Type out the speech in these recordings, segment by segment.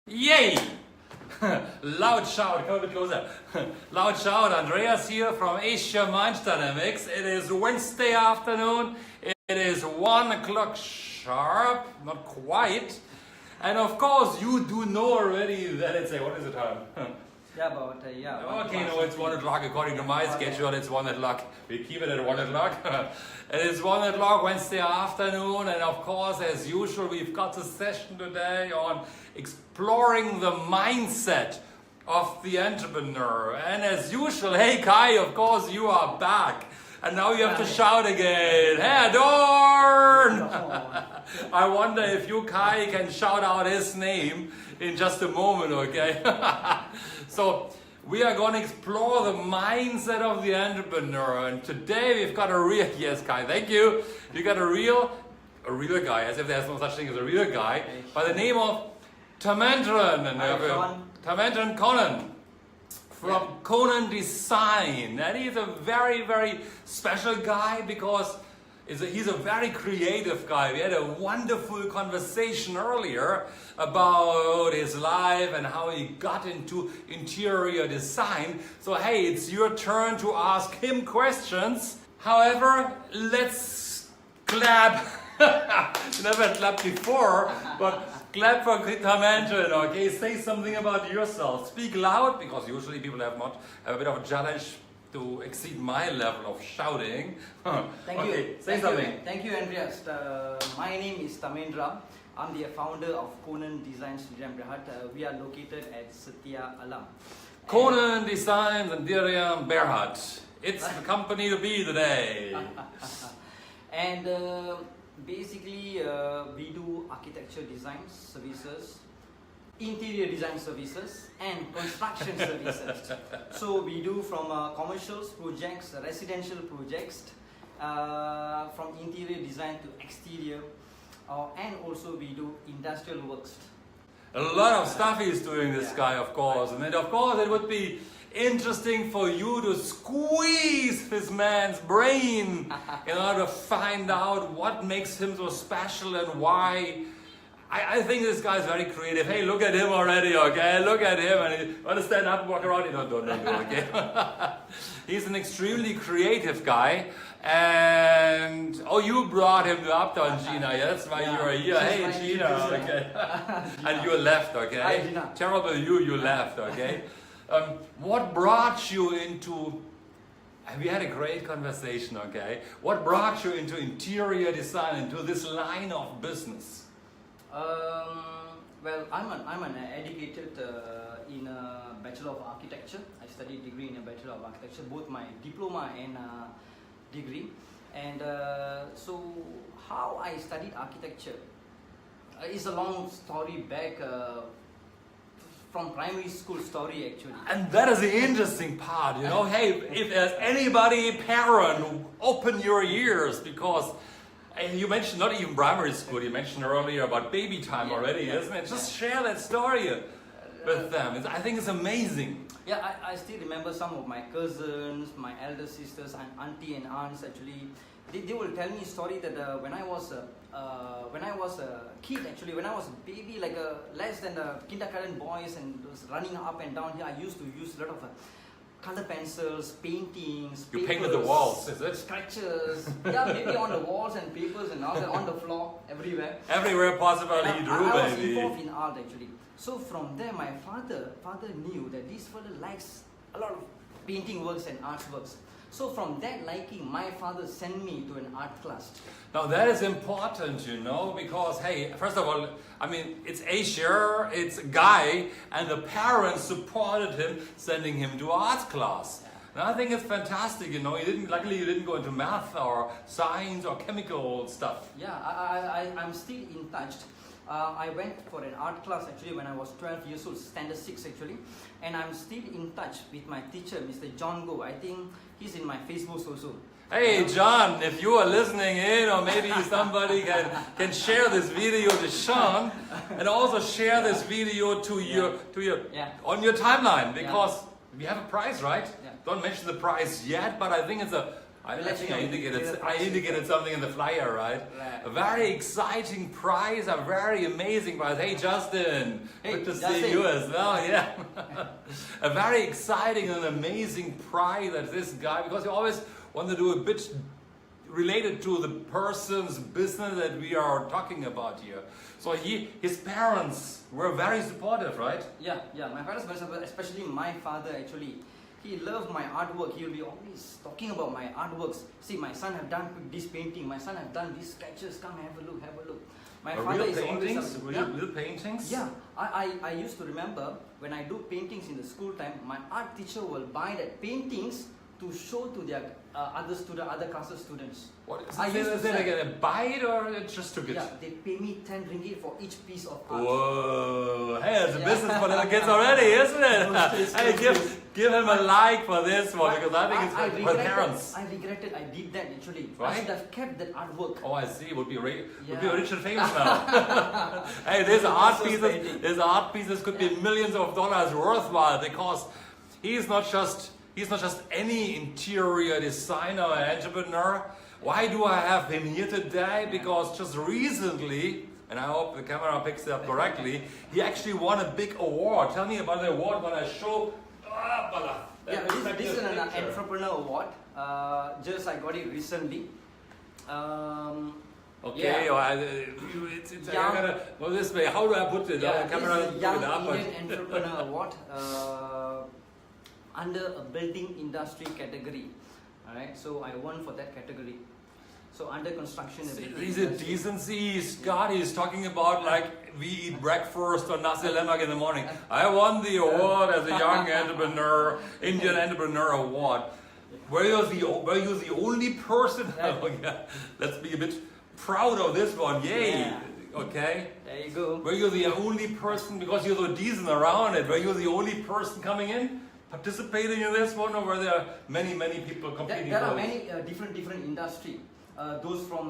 Yay! Loud shout, come a bit closer. Loud shout, Andreas here from Asia Mind Dynamics. It is Wednesday afternoon. It is 1 o'clock sharp, not quite. And of course, you do know already that it's what is the time? Okay, no, it's 1 o'clock according to my schedule. It's 1 o'clock. We keep it at 1 o'clock. It is 1 o'clock Wednesday afternoon, and of course, as usual, we've got a session today on exploring the mindset of the entrepreneur. And as usual, hey Kai, of course, you are back. And now you have to shout again. Hey, Dorn! I wonder if you, Kai, can shout out his name in just a moment, okay? So we are going to explore the mindset of the entrepreneur. And today we've got a real, yes, Kai, thank you. We got a real guy, as if there's no such thing as a real guy, by the name of Tharmendra. Tharmendra and Konan. From Konan Design, and he's a very, very special guy because he's a very creative guy. We had a wonderful conversation earlier about his life and how he got into interior design. So hey, it's your turn to ask him questions. However, let's clap. Never clapped before, but clap for Tharmendra, okay? Say something about yourself. Speak loud, because usually people have a bit of a challenge to exceed my level of shouting. Thank you. Say something. Thank you, Andreas. My name is Tharmendra. I'm the founder of Konan Design. We are located at Setia Alam. Konan Design and Diriam Berhad. It's the company to be today. And basically, we do architecture design services, interior design services, and construction services. So we do from commercial projects, residential projects, from interior design to exterior, and also we do industrial works. A lot of stuff he's doing, this guy, of course. And then, of course, it would be interesting for you to squeeze this man's brain in order to find out what makes him so special and why. I think this guy's very creative. Hey, look at him already, okay? Look at him. And you want to stand up and walk around? You don't do, okay? He's an extremely creative guy. And, you brought him to Uptown, Gina. Yeah, that's why you're here. Hey, Gina, okay? And you left, okay? Hi, Gina. Terrible you left, okay? What brought you into, we had a great conversation, okay? What brought you into interior design, into this line of business? Well, I'm an educated in a Bachelor of Architecture. I studied degree in a Bachelor of Architecture, both my diploma and degree. And so how I studied architecture is a long story back, from primary school story actually. And that is the interesting part, you know. Hey, if there's anybody, parent, open your ears, because you mentioned not even primary school, you mentioned earlier about baby time already, isn't it? Just share that story with them. I think it's amazing. Yeah, I still remember some of my cousins, my elder sisters, and auntie and aunts actually. They will tell me a story that when I was a kid, actually, when I was a baby, like less than the kindergarten boys, and was running up and down here, I used to use a lot of color pencils, paintings. You painted the walls, is it? Scratches. Yeah, maybe on the walls and papers and all that, on the floor, everywhere. Everywhere possible, he drew, I was baby. involved in art actually. So from there, my father knew that this fellow likes a lot of painting works and artworks. So from that liking, my father sent me to an art class. Now that is important, you know, because hey, first of all, I mean, it's Asia, it's a guy, and the parents supported him, sending him to art class. And I think it's fantastic, you know. Luckily you didn't go into math or science or chemical stuff. Yeah, I'm still in touch. I went for an art class actually when I was 12 years old, standard 6 actually, and I'm still in touch with my teacher, Mr. John Go. I think he's in my Facebook also. Hey John, if you are listening in, or maybe somebody can share this video to Sean, and also share this video to your on your timeline, because we have a prize, right? Yeah. Don't mention the prize yet, but I think it's a I think I indicated something in the flyer, right? A very exciting prize, a very amazing prize. Hey Justin, good to see you as well. Yeah, a very exciting and amazing prize that this guy, because you always want to do a bit related to the person's business that we are talking about here. So his parents were very supportive, right? Yeah. My parents were supportive, especially my father actually. He loved my artwork. He'll be always talking about my artworks. See, my son have done this painting. My son have done these sketches. Come have a look. My father is always real paintings. Yeah, I used to remember when I do paintings in the school time. My art teacher will buy that paintings to show to their other classes students. What is it like a bite or just to get? Yeah, they pay me 10 ringgit for each piece of art. Whoa! Hey, it's a business for the kids already, isn't it? Hey, give him a like for this one because I think it's for parents. I regretted I did that actually. Right? I should have kept that artwork. Oh, I see. Would be rich and famous now. Hey, these art pieces could be millions of dollars worthwhile because he's not just any interior designer or entrepreneur. Why do I have him here today? Because just recently, and I hope the camera picks it up correctly, he actually won a big award. Tell me about the award when I show. This is an entrepreneur award. Just I got it recently. Okay, I gotta go this way. How do I put it? Yeah, the camera this is Young Indian Entrepreneur Award under a building industry category. Alright, so I won for that category. So under construction. Is it decency? Scott is talking about like we eat breakfast on nasi lemak in the morning. I won the award as a young entrepreneur, Indian Entrepreneur Award. Were you the only person? Let's be a bit proud of this one. Yay! Yeah. Okay. There you go. Were you the only person, because you're so decent around it, were you the only person coming in, participating in this one, or were there many people competing? There are many different industry. Those from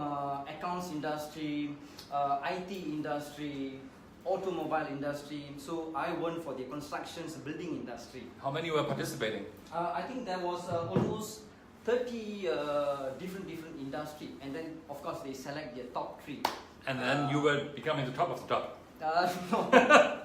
accounts industry, IT industry, automobile industry. So I won for the constructions building industry. How many were participating? I think there was almost 30 different industry, and then of course they select their top 3. And then you were becoming the top of the top. No,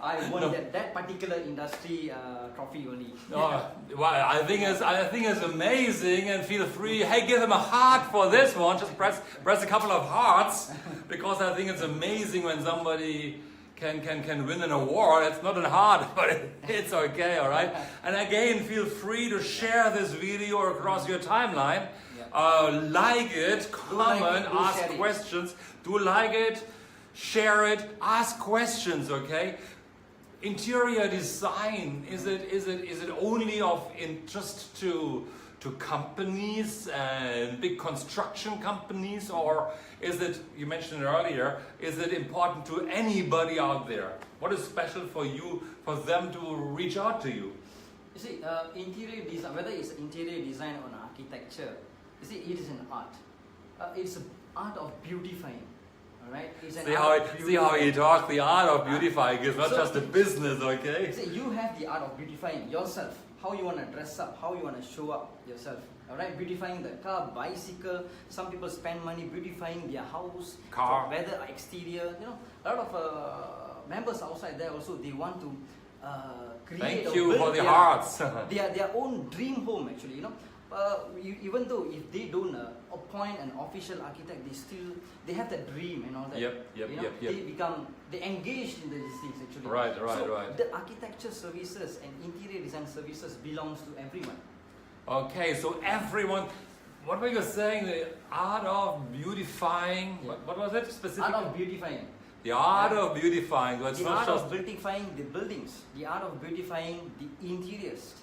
I won that particular industry trophy only. Well, I think it's amazing, and feel free. Hey, give him a heart for this one. Just press a couple of hearts, because I think it's amazing when somebody can win an award. It's not a heart, but it's okay, all right. And again, feel free to share this video across your timeline. Like it, comment, ask questions. Do like it. Share it, ask questions, okay? Interior design, is it only of interest to companies and big construction companies, or is it, you mentioned it earlier, is it important to anybody out there? What is special for you, for them to reach out to you? You see, interior design, whether it's interior design or architecture, you see, it is an art. It's an art of beautifying. Right? See how he talks. The art of beautifying is not just a business, okay? See, you have the art of beautifying yourself. How you want to dress up, how you want to show up yourself. All right, beautifying the car, bicycle. Some people spend money beautifying their house, car, whether exterior. You know, a lot of members outside there also, they want to create. Thank you for the hearts. their own dream home actually. You know. Even though if they don't appoint an official architect, they have that dream and all that. They engage in these things actually. Right. The architecture services and interior design services belongs to everyone. Okay, so everyone. What were you saying? The art of beautifying. Yeah. What was it specifically? Art of beautifying. The art of beautifying. So it's the not art just of beautifying the buildings. The art of beautifying the interiors.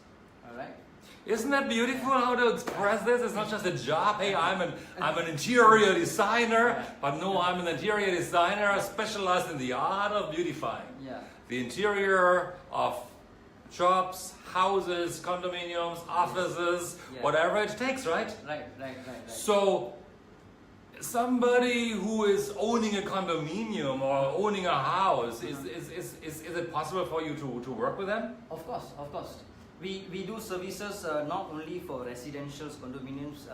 All right. Isn't that beautiful how to express this? It's not just a job. Hey, I'm an interior designer, but no, I'm an interior designer specialized in the art of beautifying. Yeah. The interior of shops, houses, condominiums, offices, whatever it takes, right? Right. So somebody who is owning a condominium or owning a house, is it possible for you to work with them? Of course. we do services not only for residentials, condominiums,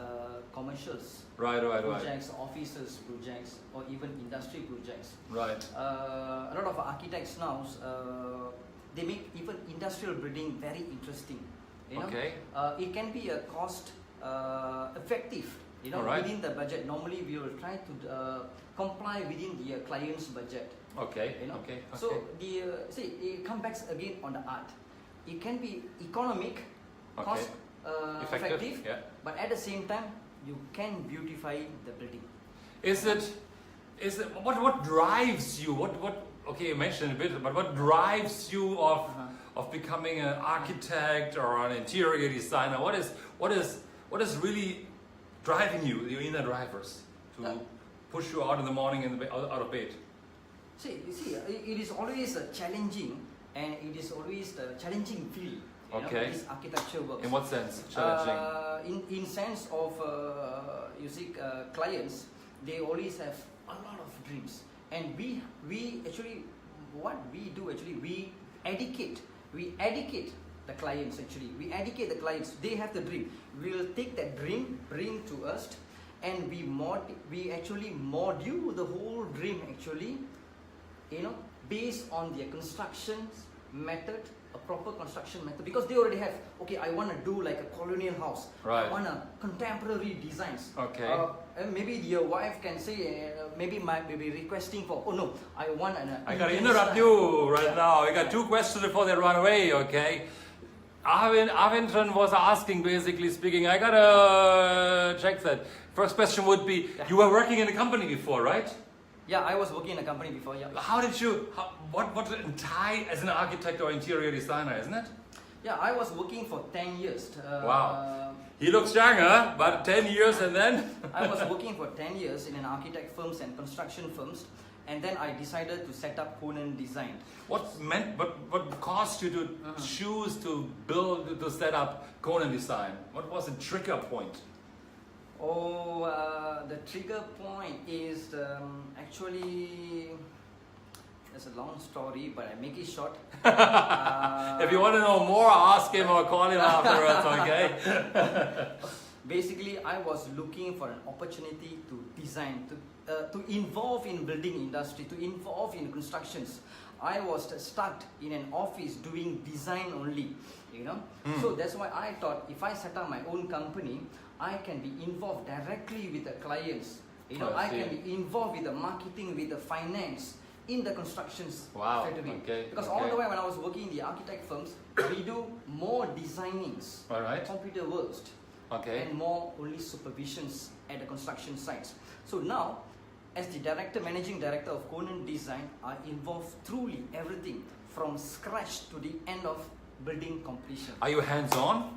commercials. Right. Projects, offices projects, or even industry projects. Right. A lot of architects now, they make even industrial building very interesting. You know? Okay. It can be a cost effective. You know, Alright. within the budget. Normally, we will try to comply within the client's budget. Okay. You know? Okay. So see, it comes back again on the art. It can be economic, cost effective, yeah. but at the same time, you can beautify the building. Is it what drives you? Okay, you mentioned a bit, but what drives you of becoming an architect or an interior designer? What is really driving you, your inner drivers, to push you out in the morning and out of bed? See, it is always challenging, and it is always a challenging field. You know, this architecture works. In what sense? Challenging. In sense of you see, clients, they always have a lot of dreams, and we actually, what we do actually, we educate the clients. Actually, we educate the clients. They have the dream. We will take that dream, bring to us, and we actually module the whole dream actually, you know, based on their construction method, a proper construction method, because they already have, okay, I want to do like a colonial house. Right. I want a contemporary designs. Okay. And maybe your wife can say, maybe might be requesting for, oh no, I want an. I gotta interrupt you right now. I got two questions before they run away. Okay. Arvind was asking, basically speaking. I gotta check that. First question would be, you were working in a company before, right? Yeah, I was working in a company before. Yeah. How did you? What did it tie as an architect or interior designer, isn't it? Yeah, I was working for 10 years. Wow. He looks younger, but 10 years and then? I was working for 10 years in an architect firms and construction firms, and then I decided to set up Konan Design. What caused you to choose to set up Konan Design? What was the trigger point? The trigger point is actually, it's a long story, but I make it short. If you want to know more, ask him or call him afterwards, okay? Basically, I was looking for an opportunity to design, to involve in building industry, to involve in constructions. I was stuck in an office doing design only, you know. So that's why I thought, if I set up my own company, I can be involved directly with the clients. You know, I can be involved with the marketing, with the finance, in the constructions. Wow. Okay. Because all the way when I was working in the architect firms, we do more designings, computer works, and more only supervisions at the construction sites. So now, as the managing director of Konan Design, I involve truly everything from scratch to the end of building completion. Are you hands-on?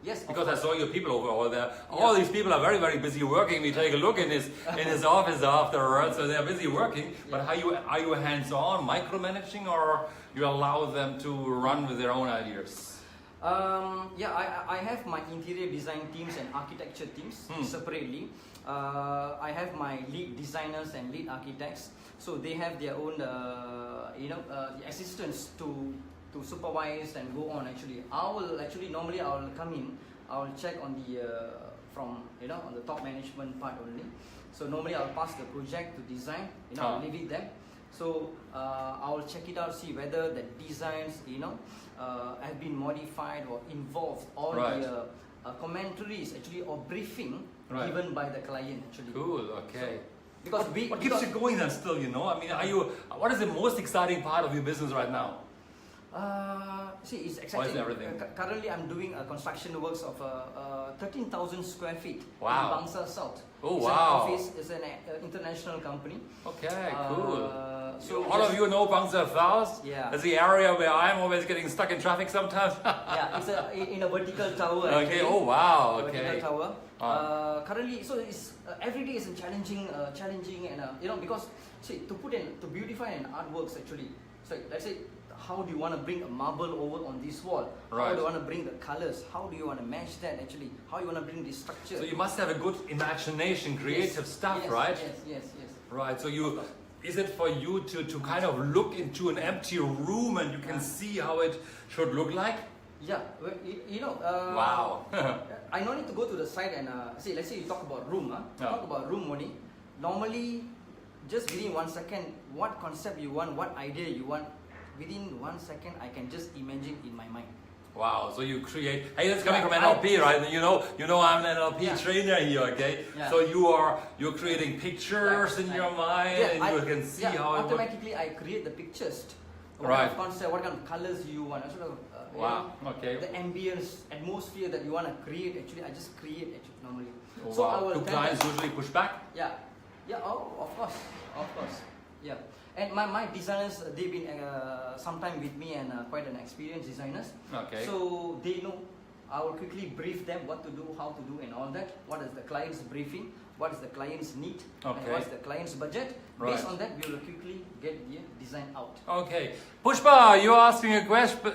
Yes, because I saw your people over there. All these people are very, very busy working. We take a look in his office afterwards, so they're busy working. But are you hands-on, micromanaging, or you allow them to run with their own ideas? I have my interior design teams and architecture teams separately. I have my lead designers and lead architects, so they have their own, the assistants to supervise and go on. Actually, normally I will come in, I will check on the on the top management part only. So normally I will pass the project to design, I will leave it there. So I will check it out, see whether the designs have been modified or involved, all the commentaries actually, or briefing given by the client actually. Cool. Okay. So, what keeps you going then still? I mean, what is the most exciting part of your business right now? It's exciting. Everything? Currently, I'm doing a construction works of 13,000 square feet in Wow. Bangsa South. Oh, it's wow. An office. It's an international company. Okay, cool. So all of you know Bangsa South? Yeah. That's the area where I'm always getting stuck in traffic sometimes. Yeah, it's in a vertical tower. Okay. Actually. Oh wow. Okay. Vertical tower. Currently, so it's every day is challenging, and because to beautify an artworks actually. So let's say, how do you want to bring a marble over on this wall? How do you want to bring the colors? How do you want to match that actually? How you want to bring the structure? So you must have a good imagination, creative stuff, right? Yes. Right. So is it for you to kind of look into an empty room and you can see how it should look like? Yeah, well, you know. Wow. I no need to go to the site and say. Let's say you talk about room. Talk about room only. Normally, just within 1 second, what concept you want, what idea you want, within 1 second, I can just imagine in my mind. Wow, so you create. Hey, that's coming from NLP, right? You know, I'm an NLP trainer here, okay? Yeah. So you're creating pictures in your mind, and you can see how automatically I create the pictures. What kind of concept, what kind of colors you want, sort of. Wow. Okay. The ambience, atmosphere that you want to create. Actually, I just create normally. Oh, so wow. Do clients usually push back? Yeah. Oh, of course. Yeah. And my designers, they've been sometime with me and quite an experienced designers. Okay. So they know. I will quickly brief them what to do, how to do, and all that. What is the client's briefing? What is the client's need? And what is the client's budget? Right. Based on that, we will quickly get the design out. Okay. Pushpa, you're asking a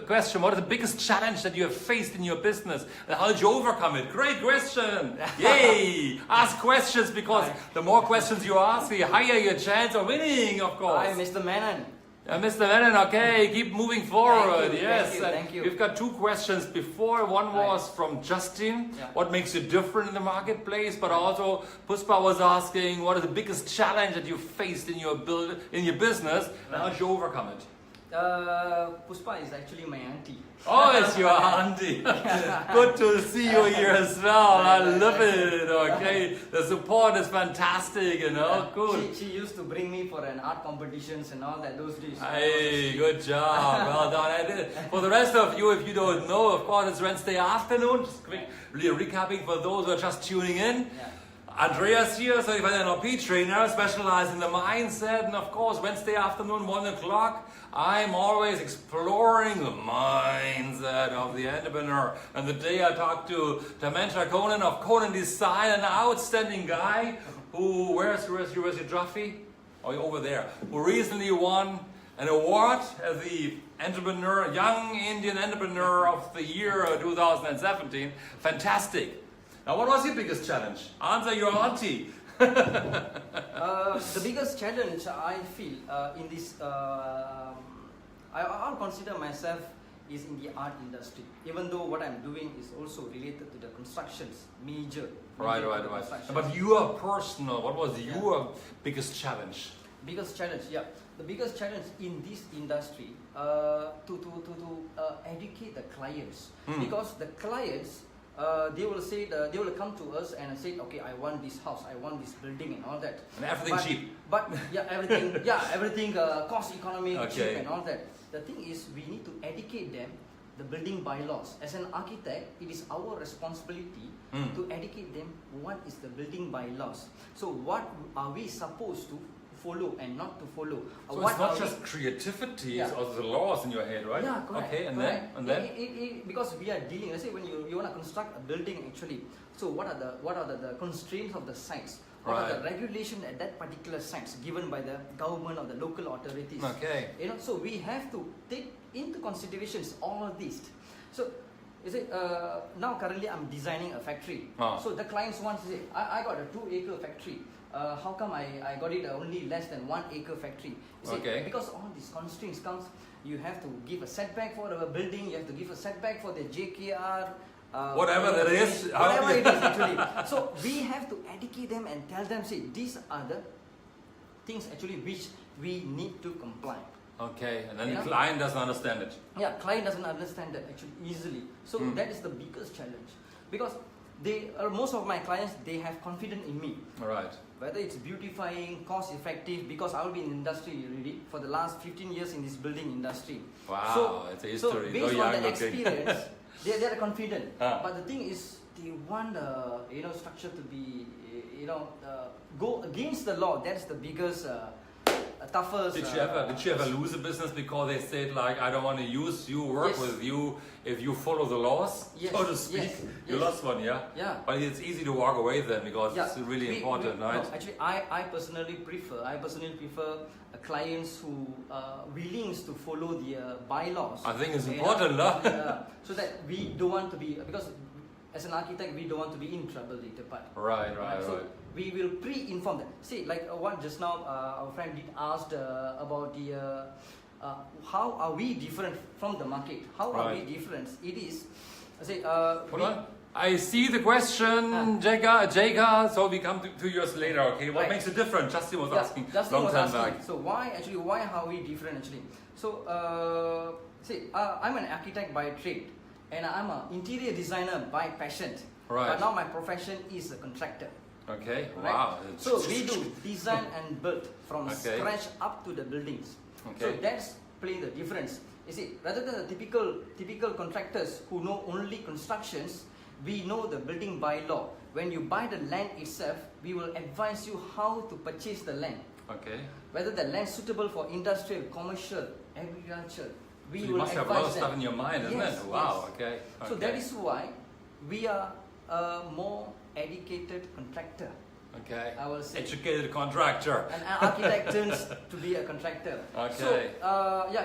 question. What is the biggest challenge that you have faced in your business? And how did you overcome it? Great question. Yay! Ask questions, because the more questions you ask, the higher your chance of winning, of course. Hi, Mr. Menon. Mr. Menon, okay, keep moving forward. Yes, thank you. We've got two questions before. One was from Justin. Yeah. What makes you different in the marketplace? But also, Puspa was asking, what is the biggest challenge that you faced in your business, and how did you overcome it? Puspa is actually my auntie. Oh, it's your auntie. Good to see you here as well. I love it. Okay, the support is fantastic. You know, cool. She used to bring me for an art competitions and all that those days. Hey, good job. Well done. I did. For the rest of you, if you don't know, of course, it's Wednesday afternoon. Just quick recapping for those who are just tuning in. Yeah. Andreas here, certified NLP trainer, specialized in the mindset, and of course, Wednesday afternoon, 1 o'clock, I'm always exploring the mindset of the entrepreneur. And today I talked to Tharmendra Konan of Konan Design, an outstanding guy who, where's your trophy? Oh, over there. Who recently won an award as the Young Indian Entrepreneur of the Year 2017. Fantastic. Now, what was your biggest challenge? Answer your auntie. The biggest challenge I feel in this, I'll consider myself is in the art industry. Even though what I'm doing is also related to the constructions, major. Right. But your personal, what was your biggest challenge? Biggest challenge, yeah. The biggest challenge in this industry to educate the clients, because the clients. They will come to us and say, okay, I want this house, I want this building and all that. And everything cheap. But everything cost economy, cheap and all that. The thing is, we need to educate them the building bylaws. As an architect, it is our responsibility to educate them what is the building bylaws. So what are we supposed to follow and not to follow? So it's not just creativity, it's also the laws in your head, right? Yeah, correct. Okay, and then? Because we are dealing, let's say when you want to construct a building actually, so what are the constraints of the sites? What are the regulations at that particular sites given by the government or the local authorities? Okay. So we have to take into considerations all of these. So now currently I'm designing a factory. So the clients want to say, I got a 2-acre factory. How come I got it only less than 1-acre factory? You see, because all these constraints comes, you have to give a setback for the building, you have to give a setback for the JKR. Whatever that is. Whatever it is actually. So we have to educate them and tell them, see, these are the things actually which we need to comply. Okay, and then the client doesn't understand it. Yeah, client doesn't understand that actually easily. So that is the biggest challenge. Because most of my clients, they have confidence in me. Right. Whether it's beautifying, cost effective, because I'll be in industry already for the last 15 years in this building industry. Wow, it's a history. So based on the experience, they are confident. But the thing is, they want the structure to be go against the law. That's the biggest toughest. Did you ever lose a business because they said like, I don't want to use you, work with you if you follow the laws, so to speak? You lost one, yeah? But it's easy to walk away then because it's really important, right? No, actually, I personally prefer clients who are willing to follow the bylaws. I think it's important, so that we don't want to be, because as an architect, we don't want to be in trouble later part. Right. So we will pre-inform them. See, like what just now our friend did asked about the how are we different from the market? How are we Right. different? It is, say, Hold on. I see the question, Jaga. So we come to 2 years later. Okay, what Right. makes it different? Justin was asking Justin long was time asking. back. So why are we different actually? So I'm an architect by trade, and I'm an interior designer by passion. Right. But now my profession is a contractor. Okay. Right? Wow. So we do design and build from Okay. scratch up to the buildings. Okay. So that's play the difference. You see, rather than the typical contractors who know only constructions, we know the building bylaw. When you buy the land itself, we will advise you how to purchase the land. Okay. Whether the land suitable for industrial, commercial, agriculture, we So you will must have a advise lot of them. stuff in your mind, isn't Yes, it? Wow. yes. Okay. So that is why we are a more educated contractor. Okay. I will say. Educated contractor. An architect turns to be a contractor. Okay. So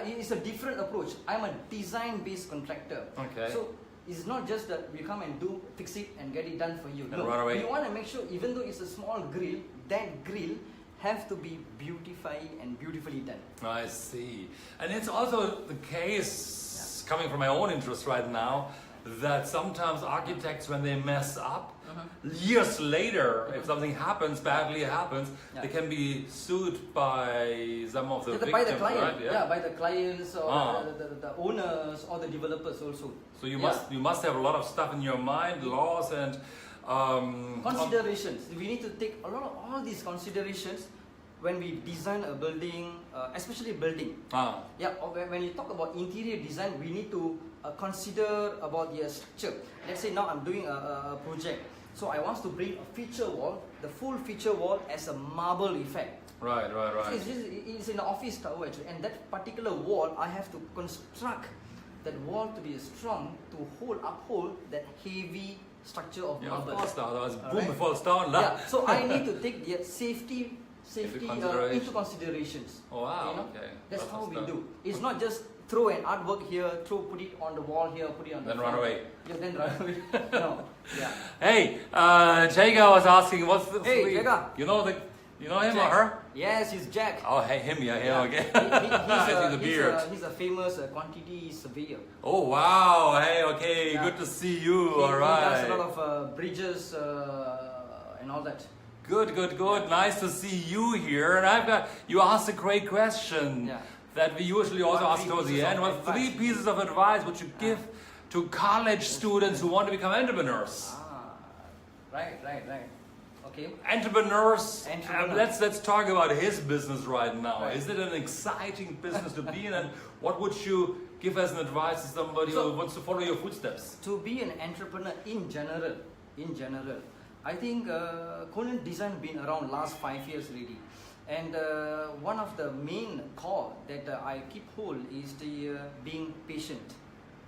it's a different approach. I'm a design-based contractor. Okay. So it's not just that we come and fix it and get it done for you. And run away. We want to make sure, even though it's a small grill, that grill have to be beautifully done. I see. And it's also the case, coming from my own interest right now, that sometimes architects, when they mess up, years later, if something badly happens, they can be sued by some of the victims, by the client, right? by the clients or the owners or the developers also. So you must have a lot of stuff in your mind, laws and considerations. We need to take a lot of all these considerations when we design a building, especially building. When you talk about interior design, we need to consider about the structure. Let's say now I'm doing a project, so I want to bring a feature wall, the full feature wall as a marble effect. Right. So it's in an office tower actually, and that particular wall I have to construct that wall to be strong to uphold that heavy structure of marble. Of course, otherwise boom, Alright. it falls down. So I need to take the safety into considerations. Oh, wow. You know? Okay. That's Lots how of we stuff. do. It's not just throw an artwork here, put it on the wall here, put it on the Then front. run away. Yeah, then run away. No. Yeah. Hey, Jaga was asking, what's the Hey, Jaga. You know him Jack. or her? Yes, he's Jack. Oh, hey, him, okay. He's the beard. he's a famous quantity surveyor. Oh, wow. Hey, okay, Yeah. good to see you. He All right. does a lot of bridges and all that. Good. Nice to see you here. And you asked a great question that we usually also ask towards the end. What 3 pieces of advice would you give to college students who want to become entrepreneurs? Right. Okay. Entrepreneurs. Entrepreneur. Let's talk about his business right now. Right. Is it an exciting business to be in? And what would you give as an advice to somebody who wants to follow your footsteps? To be an entrepreneur in general, I think Konan Design been around last 5 years already. And one of the main core that I keep hold is the being patient.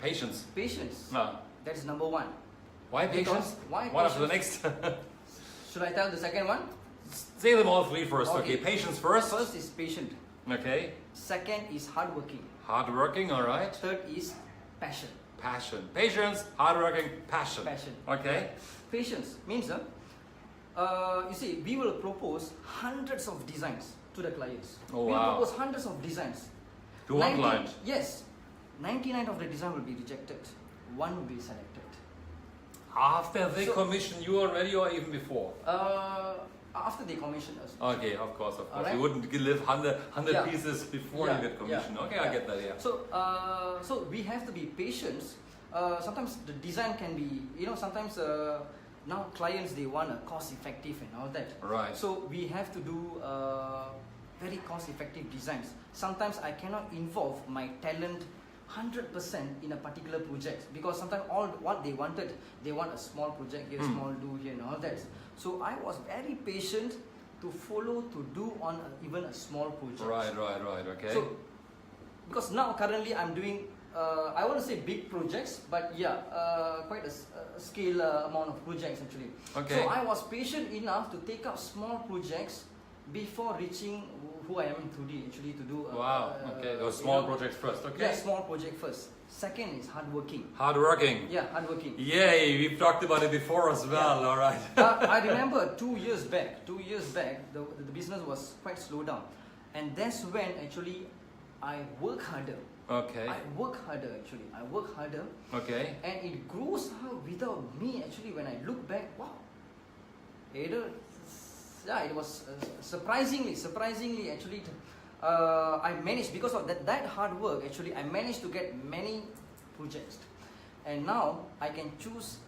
Patience. Patience. No. That's number one. Why patience? Why One after the patience? next. Should I tell the second one? Say them all 3 first. Okay. Patience first. First is patient. Okay. Second is hardworking. Hardworking. All right. Third is passion. Passion. Patience. Hardworking. Passion. Passion. Okay. Patience means, you see, we will propose hundreds of designs to the clients. Oh, we will wow. propose hundreds of designs. To one client. Yes. 99 of the design will be rejected. One will be selected. After they commission you already or even before? After they commission us. Okay, of course. Alright. You wouldn't give 100 Yeah. pieces before Yeah, you get commission. yeah, Okay, yeah. I get that, yeah. So we have to be patient. Sometimes the design can be, sometimes now clients, they want a cost effective and all that. Right. So we have to do very cost effective designs. Sometimes I cannot involve my talent 100% in a particular project because sometimes all what they want a small project here, small do here and all that. So I was very patient to follow to do on even a small project. Right, okay. So because now currently I'm doing I want to say big projects, but quite a scale amount of projects actually. Okay. So I was patient enough to take up small projects before reaching who I am today actually to do. Wow. Okay. Those small projects first. Okay. Yeah, small project first. Second is hardworking. Hardworking. Yeah, hardworking. Yay! We've talked about it before as well. Yeah. All right. I remember 2 years back, the business was quite slow down, and that's when actually I work harder. Okay. I work harder actually. I work harder. Okay. And it grows out without me actually. When I look back, wow. It was surprisingly actually. I managed, because of that hard work actually, I managed to get many projects. And now I can choose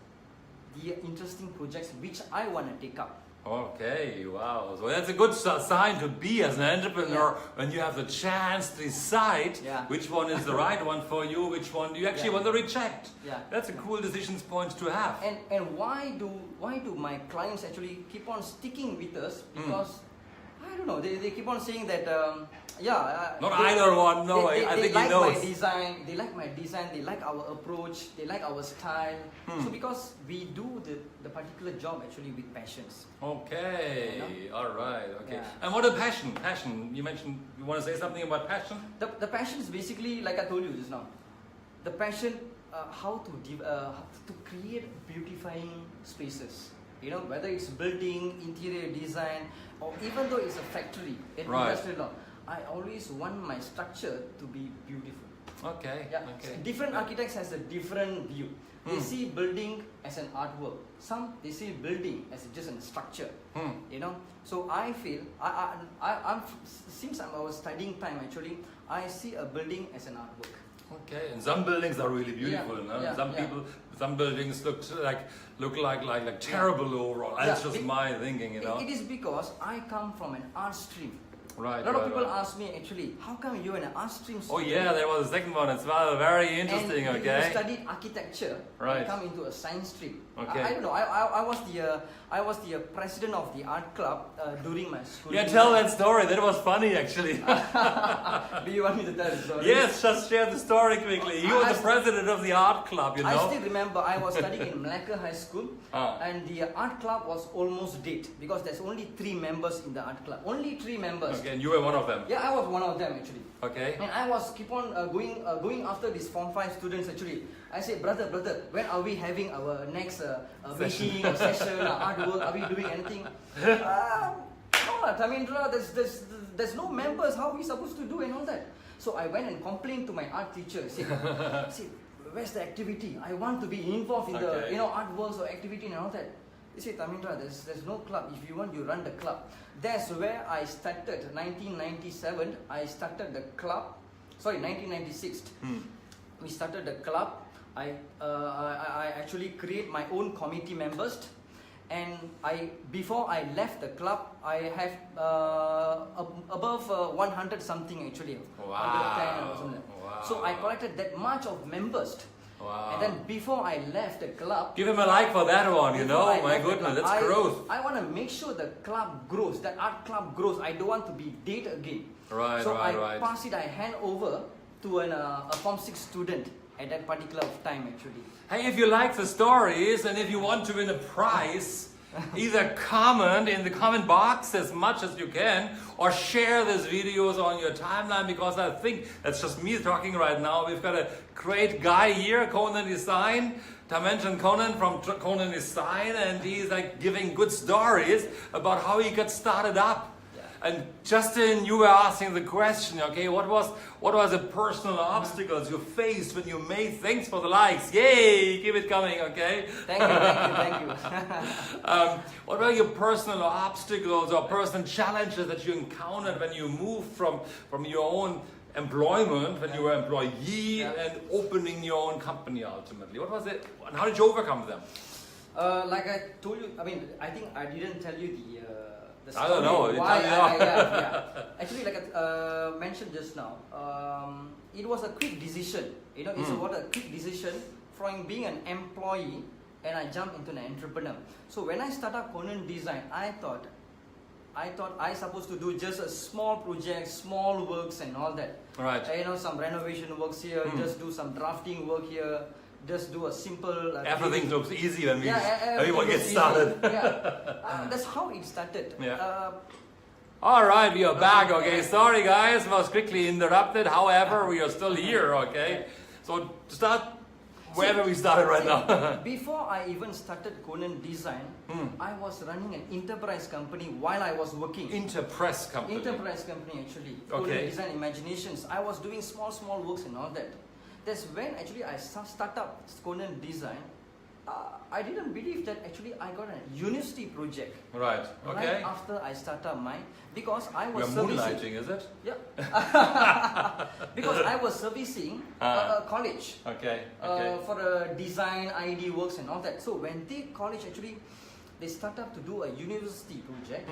the interesting projects which I want to take up. Okay, wow. So that's a good sign to be as an entrepreneur, when you have the chance to decide which one is the right one for you, which one you actually want to reject. Yeah. That's a cool decision point to have. And why do my clients actually keep on sticking with us? Because I don't know, they keep on saying that either one. No, I think like he knows. They like my design. They like our approach. They like our style. So because we do the particular job actually with passions. Okay. You know? All right. Okay. Yeah. And what is passion? Passion. You mentioned you want to say something about passion. The passion is basically, like I told you just now, the passion how to create beautifying spaces. You know, whether it's building, interior design, or even though it's a factory, industrial law, I always want my structure to be beautiful. Okay. Yeah. Okay. Different architects has a different view. They see building as an artwork. Some they see building as just a structure. You know. So I feel I'm since I was studying time actually, I see a building as an artwork. Okay, and some buildings are really beautiful. Some buildings look like terrible overall. That's just my thinking, you know. It is because I come from an art stream. Right. A lot of people ask me actually, how come you're in an art stream student? Oh yeah, there was a second one as well. Very interesting. And okay. You studied architecture. Right. And come into a science stream. Okay. I don't know. I was the president of the art club during my school. Yeah, tell that story. That was funny actually. Do you want me to tell the story? Yes, just share the story quickly. You were the president of the art club, you know. I still remember I was studying in Malacca High School, and the art club was almost dead because there's only 3 members in the art club. Only 3 members. Okay, and you were one of them. Yeah, I was one of them actually. Okay. And I was keep on going after these Form 5 students actually. I said, brother, when are we having our next meeting or session or artwork? Are we doing anything? No, Tharmendra, there's no members. How are we supposed to do and all that? So I went and complained to my art teacher. Said, where's the activity? I want to be involved in the artworks or activity and all that. He said, Tharmendra, there's no club. If you want, you run the club. That's where I started. 1997, I started the club. Sorry, 1996. We started the club. I actually create my own committee members, and before I left the club, I have above 100 something actually. Wow. 110 or something. Wow. So I collected that much of members. Wow. And then before I left the club, give him a like for that one, you know. My goodness, that's growth. I want to make sure the club grows, that art club grows. I don't want to be dead again. Right, so right. I pass it, I hand over to a Form 6 student at that particular time actually. Hey, if you like the stories and if you want to win a prize, either comment in the comment box as much as you can, or share these videos on your timeline, because I think that's just me talking right now. We've got a great guy here, Konan Design. I mentioned Konan from Konan Design, and he's like giving good stories about how he got started up. And Justin, you were asking the question, okay, what was the personal obstacles you faced when you made things for the likes? Yay, keep it coming, okay? Thank you. What were your personal obstacles or personal challenges that you encountered when you moved from your own employment, when you were an employee, and opening your own company ultimately? What was it, and how did you overcome them? Like I told you, I think I didn't tell you the story. I don't know. Why Actually, like I mentioned just now, it was a quick decision. You know, it's a quick decision from being an employee, and I jumped into an entrepreneur. So when I started Konan Design, I thought I supposed to do just a small project, small works and all that. Right. You know, some renovation works here, just do some drafting work here. Just do a simple... everything looks easy when everyone gets started. That's how it started. All right, we are back, okay. Sorry guys, was quickly interrupted. However, we are still here, okay. So to start wherever we started right now. Before I even started Konan Design, I was running an enterprise company while I was working. Enterprise company. Enterprise company actually. Okay. Konan Design Imaginations. I was doing small works and all that. That's when actually I started up Konan Design. I didn't believe that actually I got a university project. Right. Okay. Right after I started mine, because I was You're moonlighting, is it? Yeah. Because I was servicing a college. Okay. For design, ID works and all that. So when the college actually, they start up to do a university project,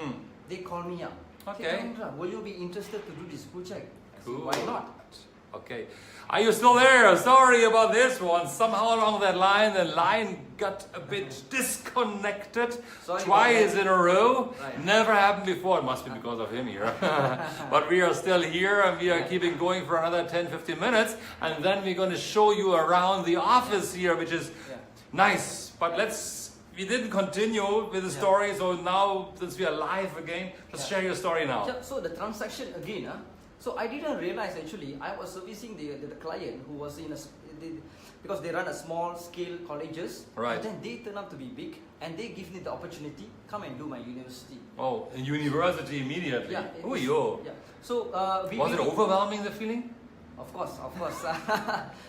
they call me up. Okay. Tharmendra, will you be interested to do this project? I said, Cool. why not? Okay. Are you still there? Sorry about this one. Somehow along that line, the line got a bit disconnected. Sorry Twice in a row. Right. Never happened before. It must be because of him here. But we are still here and we are keeping going for another 10-15 minutes. And then we're going to show you around the office here, which is nice. But we didn't continue with the story. So now, since we are live again, just share your story now. So the transaction again, so I didn't realize actually I was servicing the client who was in because they run a small scale colleges. Right. And then they turn out to be big and they give me the opportunity, come and do my university. Oh, in university immediately. Yeah. Oh, yo. Yeah. So was it overwhelming, the feeling? Of course.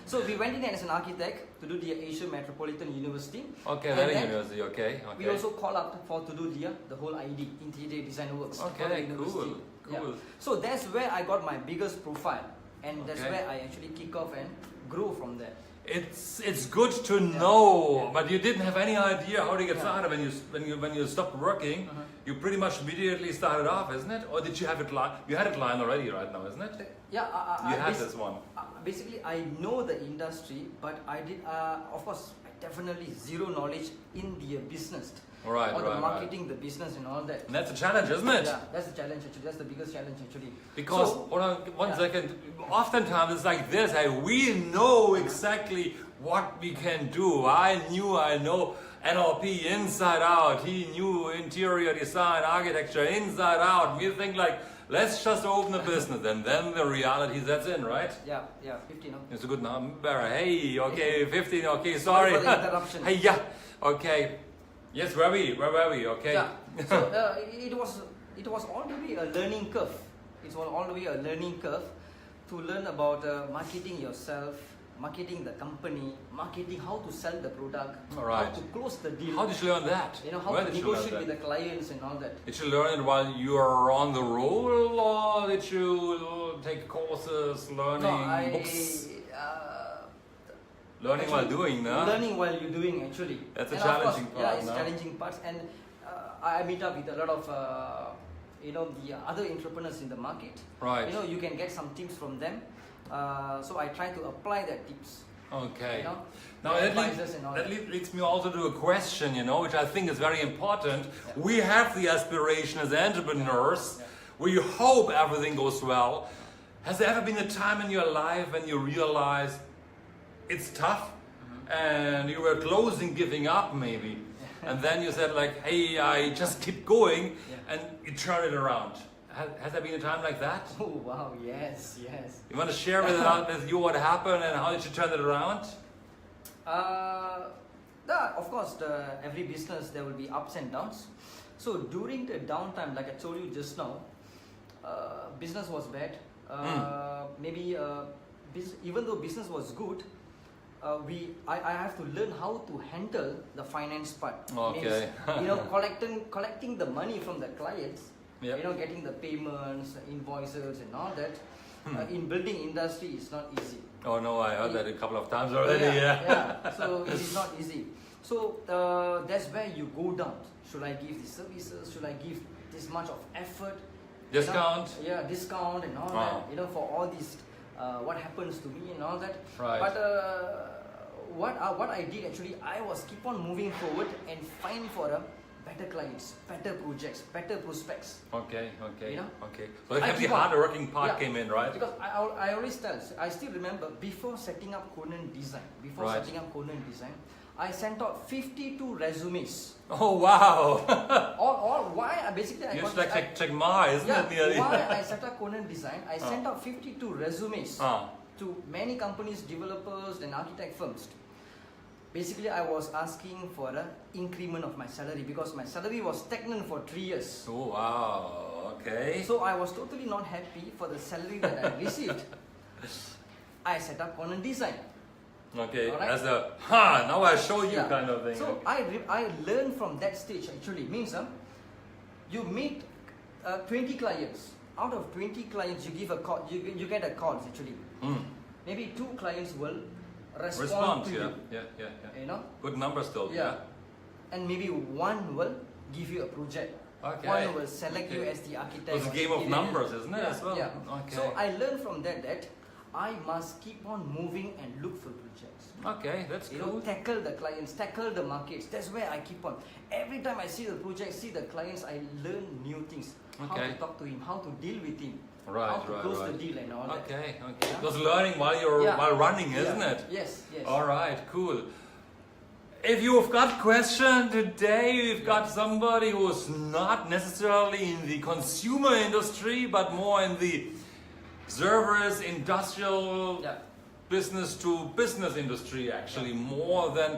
So we went in as an architect to do the Asia Metropolitan University. Okay, that university. Okay. We also call up to do the whole ID, interior design works. Okay, cool. Yeah. So that's where I got my biggest profile, and that's where I actually kick off and grow from there. It's good to know, but you didn't have any idea how to get started when you stopped working. You pretty much immediately started off, isn't it? Or did you have it lined? You had it lined already right now, isn't it? Yeah, you had this one. Basically, I know the industry, but I did, of course, definitely zero knowledge in the business. Right, the marketing, the business and all that. And that's a challenge, isn't it? Yeah, that's the challenge actually. That's the biggest challenge actually. Because, hold on one second, oftentimes it's like this, we know exactly what we can do. I know NLP inside out. He knew interior design, architecture inside out. We think like, let's just open a business, and then the reality sets in, right? Yeah, 15. It's a good number. Hey, okay, 15. Okay, sorry. For the interruption. Hey, yeah, okay. Yes, where were we? Okay. Yeah. So it was all the way a learning curve. It was all the way a learning curve to learn about marketing yourself, marketing the company, marketing how to sell the product, how to close the deal. How did you learn that? How to negotiate with the clients and all that. Did you learn it while you were on the roll, or did you take courses, learning books? Learning while doing, no? Learning while you're doing, actually. That's a challenging part. Yeah, it's challenging parts, and I meet up with a lot of the other entrepreneurs in the market. Right. You can get some tips from them. So I try to apply their tips. Okay. Now that leads me also to a question, which I think is very important. Yeah. We have the aspiration as entrepreneurs. Yeah. We hope everything goes well. Has there ever been a time in your life when you realized it's tough and you were closing giving up maybe, and then you said like, hey, I just keep going, and you turn it around? Has there been a time like that? Oh wow, yes. You want to share with you what happened and how did you turn it around? Of course, every business there will be ups and downs. So during the downtime, like I told you just now, business was bad. Maybe even though business was good, I have to learn how to handle the finance part. Okay. Means, collecting the money from the clients. Yep. Getting the payments, invoices, and all that. In building industry, it's not easy. Oh no, I heard that a couple of times already. So it is not easy. So that's where you go down. Should I give the services? Should I give this much of effort? Discount? Discount and all that. For all these, what happens to me and all that. Right. But what I did actually, I was keep on moving forward and find for better clients, better projects, better prospects. Okay. Okay. So the hard-working part came in, right? Because I always tell, I still remember before setting up Konan Design, I sent out 52 resumes. Oh wow! all why basically I got check my, isn't it? Nearly? Why I set up Konan Design, I sent out 52 resumes to many companies, developers, and architect firms. basically I was asking for an increment of my salary because my salary was stagnant for 3 years. Oh wow, okay. So I was totally not happy for the salary that I received. I set up Konan Design. Okay, Alright? as a now I show you kind of thing. So I learned from that stage actually. Means you meet 20 clients. Out of 20 clients, you give a call. You get a call actually. Maybe 2 clients will respond to you. Yeah. You know. Good number still. Yeah. And maybe 1 will give you a project. Okay. 1 will select you as the architect. It's a game of numbers, isn't it? As well. Yeah. Okay. So I learned from that I must keep on moving and look for projects. Okay, that's You cool. know, tackle the clients, tackle the markets. That's where I keep on. Every time I see the project, see the clients, I learn new things. How to talk to him, how to deal with him, how to close the deal and all that. Okay. Yeah? It was learning while running, isn't it? Yes. All right, cool. If you've got question today, you've got somebody who's not necessarily in the consumer industry, but more in the service, industrial, business to business industry, actually, more than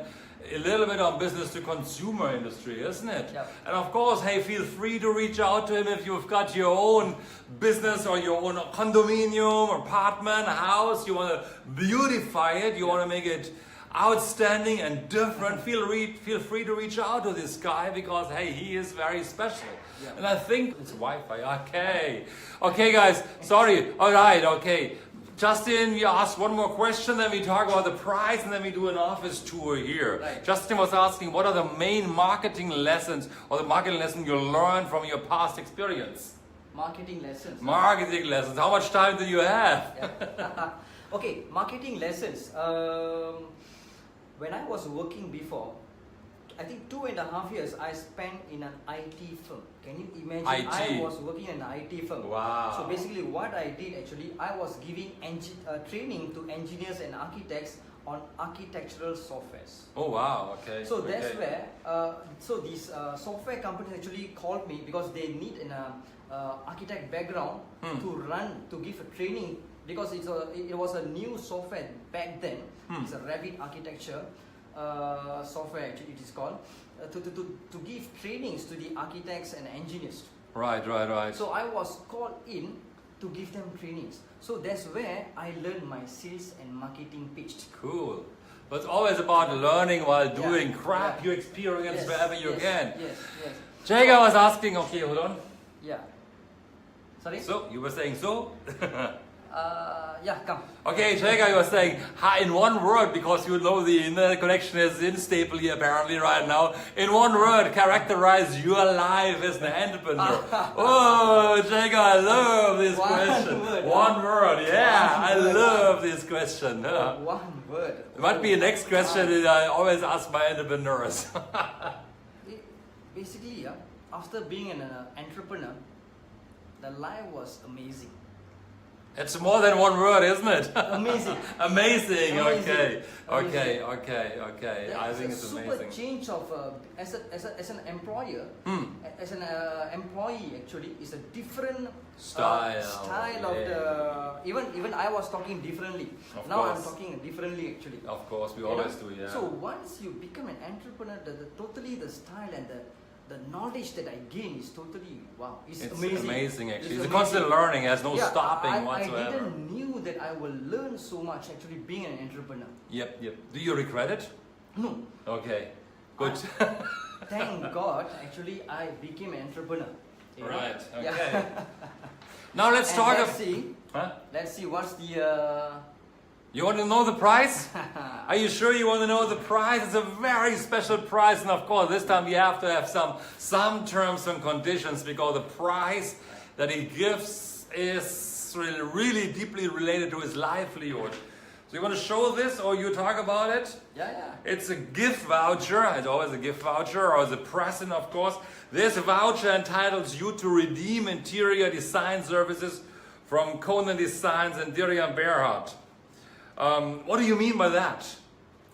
a little bit on business to consumer industry, isn't it? Yeah. And of course, hey, feel free to reach out to him if you've got your own business or your own condominium, apartment, house, you want to beautify it, you want to make it outstanding and different. Feel free to reach out to this guy because hey, he is very special. Yeah. And I think it's Wi-Fi. Okay, guys. Sorry. All right. Okay. Justin, we asked one more question, then we talk about the price, and then we do an office tour here. Right. Justin was asking, what are the main marketing lessons or the marketing lesson you learned from your past experience? Marketing lessons. Marketing lessons. How much time do you have? Yeah. Okay, marketing lessons. When I was working before, I think 2.5 years I spent in an IT firm. Can you imagine? IT. I was working in an IT firm. Wow. So basically what I did actually, I was giving training to engineers and architects on architectural softwares. Oh wow, okay. So that's where, so these software companies actually called me because they need an architect background to give a training because it was a new software back then. It's a Revit architecture software actually it is called to give trainings to the architects and engineers. Right. So I was called in to give them trainings. So that's where I learned my sales and marketing pitch. Cool. But it's always about learning while doing. Crap, you experience wherever you can. Yes. Jager was asking, okay, hold on. Yeah. Sorry? So, you were saying so? Yeah, come. Okay, Jager, you were saying, in one word, because you know the internet connection is unstable here apparently right now. In one word, characterize your life as an entrepreneur. Oh, Jager, I love this question. One word, yeah, I love this question. One word. It might be the next question that I always ask my entrepreneurs. Basically, after being an entrepreneur, the life was amazing. It's more than one word, isn't it? Amazing. Amazing. Okay. That's I think it's super amazing. change of as an employer, as an employee actually is a different Style of the even I was talking differently. Of Now course. I'm talking differently actually. Of course, we You always know? do, yeah. So once you become an entrepreneur, totally the style and the knowledge that I gain is totally wow. It's amazing actually. It's a constant learning. There's no stopping whatsoever. I didn't knew that I will learn so much actually being an entrepreneur. Yep. Do you regret it? No. Okay. Good. Thank God, actually, I became an entrepreneur. You know? Right. Okay. Yeah. Now let's talk. Let's see what's the. You want to know the price? Are you sure you want to know the price? It's a very special price, and of course, this time we have to have some terms and conditions because the price that he gives is really deeply related to his livelihood. So you want to show this, or you talk about it? Yeah. It's a gift voucher. It's always a gift voucher, or the present, of course. This voucher entitles you to redeem interior design services from Konan Designs and Dirian Berhard. What do you mean by that?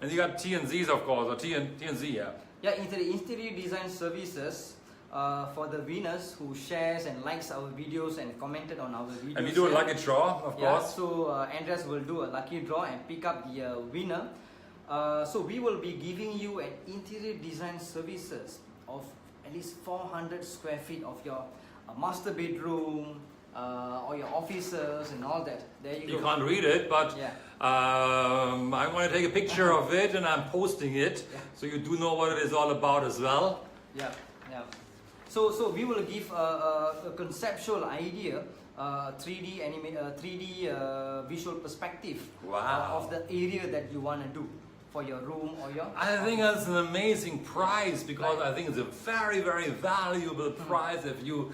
And you got T&Zs, of course, or T&Z, yeah. Yeah, interior design services for the winners who shares and likes our videos and commented on our videos. And we do a lucky draw, of course. So Andreas will do a lucky draw and pick up the winner. So we will be giving you an interior design services of at least 400 square feet of your master bedroom or your offices and all that. There you go. You can't read it, but Yeah. I'm going to take a picture of it and I'm posting it, Yeah. so you do know what it is all about as well. Yeah, yeah. So we will give a conceptual idea, 3D visual perspective Wow. of the area that you want to do for your room or your. I think that's an amazing prize, because Right. I think it's a very, very valuable prize if you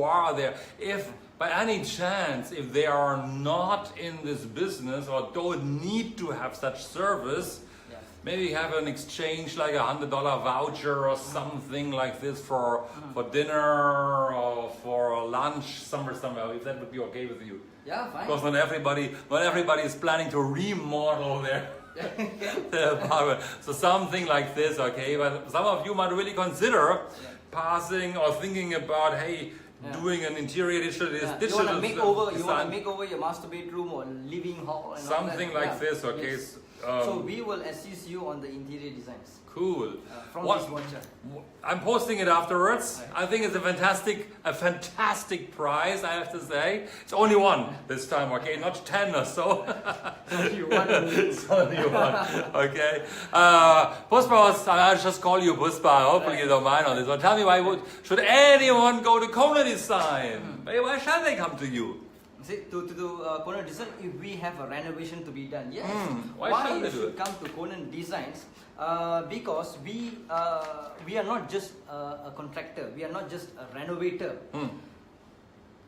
are there. If by any chance, if they are not in this business or don't need to have such service, Yeah. maybe have an exchange like $100 voucher or something like this for dinner or for lunch somewhere, if that would be okay with you. Yeah, fine. Because not everybody is planning to remodel their apartment. So something like this, okay? But some of you might really consider passing or thinking about, hey, doing an interior digital You want to digital make over. You want design. to make over your master bedroom or living hall. And Something all that. like this, okay? Yes. So we will assist you on the interior designs Cool. from What- this watcher. I'm posting it afterwards. Right. I think it's a fantastic prize, I have to say. It's only one this time, okay? Not 10 or so. You want to It's only one, okay? Puspa, I'll just call you Puspa. Hopefully you don't mind on this one. Tell me, should anyone go to Konan Design? Why shall they come to you? See, to Konan Design, if we have a renovation to be done, yes. Why Why shall you they do should it? come to Konan Designs? Because we are not just a contractor. We are not just a renovator.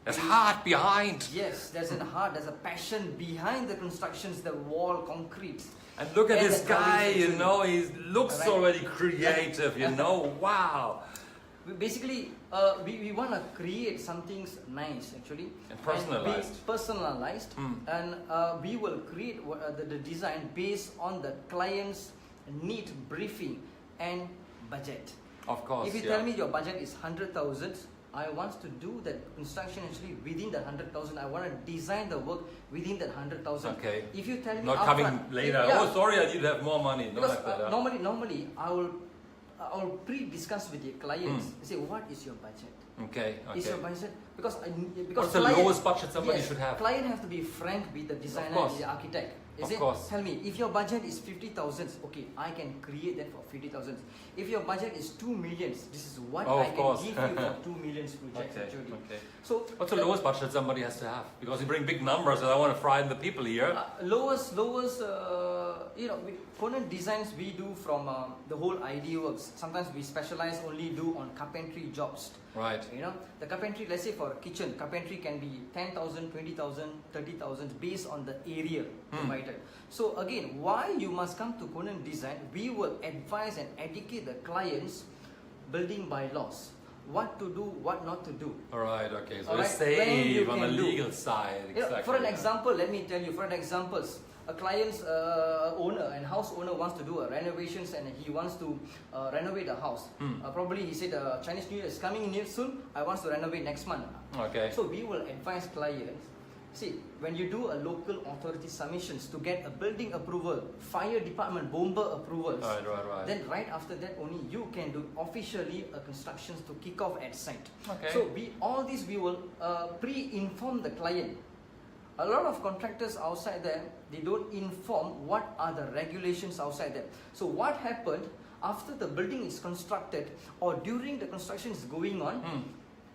There's heart behind. Yes, there's a heart, there's a passion behind the constructions, the wall, concrete. And look at And this the guy, foundation. you know, he looks Right. already creative, you know, wow. Basically, we want to create something nice actually. And personalized. Personalized. And we will create the design based on the client's need, briefing and budget. Of course, If you tell me your budget is 100,000, I want to do that construction actually within that 100,000. I want to design the work within that 100,000. Okay. If you tell me Not coming upfront, later. yeah. Oh, sorry, I need to have more money. No, Because like that. normally I will pre-discuss with the clients. Say, what is your budget? Okay, Is okay. your budget because What's the lowest budget somebody yes, should have? Client have to be frank with the designer course. and the architect. Of Is it? course. Tell me, if your budget is 50,000, okay, I can create that for 50,000. If your budget is 2 millions, this is what Oh, I of can course. give you for 2 millions projects Okay, actually. okay. So What's the lowest budget somebody has to have? Because you bring big numbers and I want to frighten the people here. lowest, Konan Designs we do from the whole idea works. Sometimes we specialize only do on carpentry jobs. Right. You know, the carpentry, let's say for a kitchen, carpentry can be 10,000, 20,000, 30,000 based on the area provided. So again, why you must come to Konan Design, we will advise and educate the clients building bylaws. What to do, what not to do. Alright, okay. So Alright, it's when you safe on the can do. legal side. You know, Exactly. for an yeah. example, let me tell you, for an example, a client's owner and house owner wants to do a renovations and he wants to renovate a house. Probably he said Chinese New Year is coming near soon, I want to renovate next month. Okay. So we will advise clients, see, when you do a local authority submissions to get a building approval, fire department bomber approvals, Right. then right after that only you can do officially a constructions to kick off at site. Okay. So all this we will pre-inform the client. A lot of contractors outside there, they don't inform what are the regulations outside there. So what happened after the building is constructed or during the construction is going on,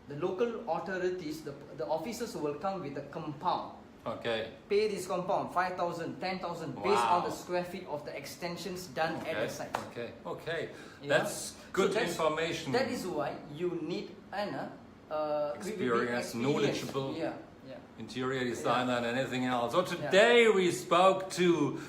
the local authorities, the officers will come with a compound. Okay. Pay this compound 5,000, 10,000 based on the square feet of the extensions done at the site. Okay. Yeah. That's good So information. That is why you need an Experience, knowledgeable. Yeah. Interior designer and anything else. So today we spoke to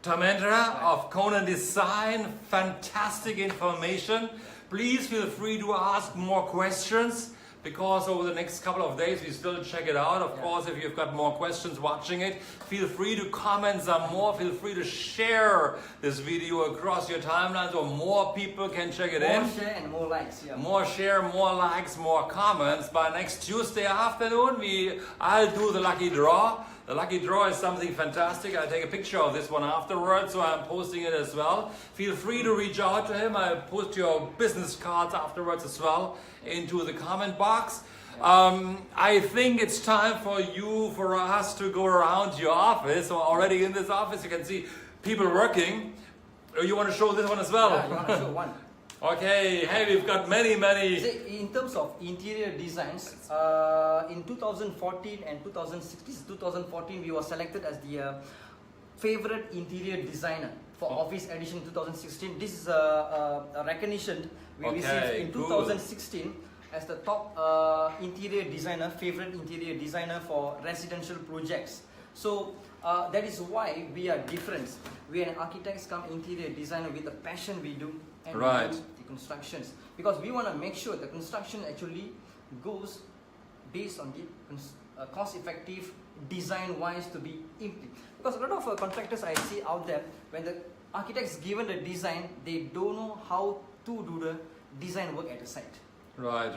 Tharmendra of Konan Design. Fantastic information. Please feel free to ask more questions, because over the next couple of days we still check it out. Of course, if you've got more questions watching it, feel free to comment some more. Feel free to share this video across your timeline so more people can check it in. More share and more likes. Yeah. More share, more likes, more comments. By next Tuesday afternoon, I'll do the lucky draw. The lucky draw is something fantastic. I'll take a picture of this one afterwards, so I'm posting it as well. Feel free to reach out to him. I'll post your business cards afterwards as well into the comment box. I think it's time for us to go around your office. So already in this office you can see people working. You want to show this one as well? Yeah, you want to show one. Okay, hey, we've got many. In terms of interior designs, in 2014 and 2014 we were selected as the favorite interior designer for Office Edition 2016. This is a recognition we received in 2016 as the top favorite interior designer for residential projects. So that is why we are different. We are an architects come interior designer with the passion we do, and we do the constructions, because we want to make sure the construction actually goes based on the cost-effective design-wise to be implemented. Because a lot of contractors I see out there, when the architects given the design, they don't know how to do the design work at the site. Right.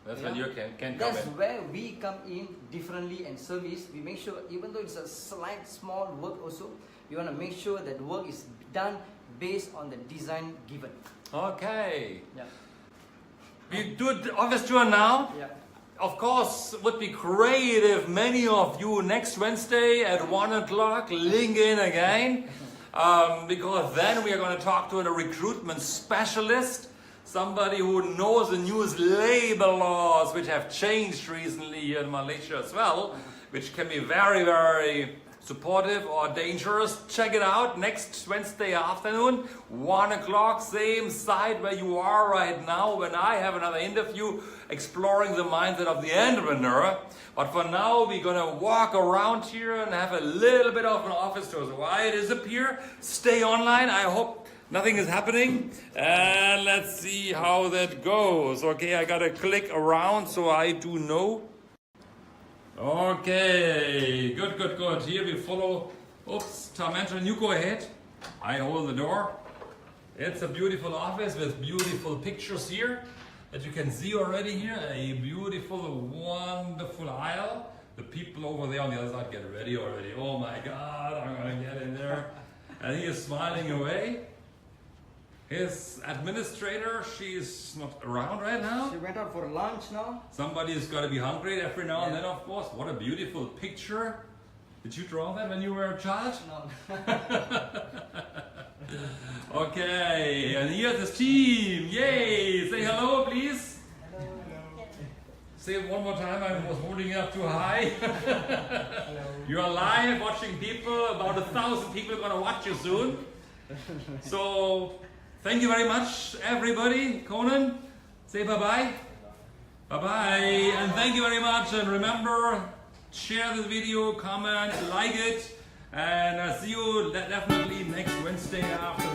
That's when you can come That's in. where we come in differently and service. We make sure, even though it's a slight small work also, we want to make sure that work is done based on the design given. Okay. Yeah. We do the office tour now. Yeah. Of course, it would be great if many of you next Wednesday at 1 o'clock link in again, because then we are going to talk to a recruitment specialist, somebody who knows the newest labor laws which have changed recently here in Malaysia as well, which can be very, very supportive or dangerous. Check it out next Wednesday afternoon, 1 o'clock, same site where you are right now, when I have another interview exploring the mindset of the entrepreneur. But for now, we're gonna walk around here and have a little bit of an office tour. So why disappear? Stay online. I hope nothing is happening. And let's see how that goes. Okay, I gotta click around so I do know. Okay, good. Here we follow. Oops, Tharmendra, you go ahead. I hold the door. It's a beautiful office with beautiful pictures here that you can see already here. A beautiful, wonderful aisle. The people over there on the other side get ready already. Oh my God, I'm gonna get in there. And he is smiling away. His administrator, she's not around right now. She went out for lunch now. Somebody's got to be hungry every now and then, of course. What a beautiful picture. Did you draw that when you were a child? No. Okay, and here's his team. Yay! Say hello, please. Hello. Say it one more time. I was holding it up too high. Hello. You are live watching people. About 1,000 people are going to watch you soon. So, thank you very much, everybody. Konan, say bye-bye. Bye-bye. And thank you very much. And remember, share this video, comment, like it. And see you definitely next Wednesday after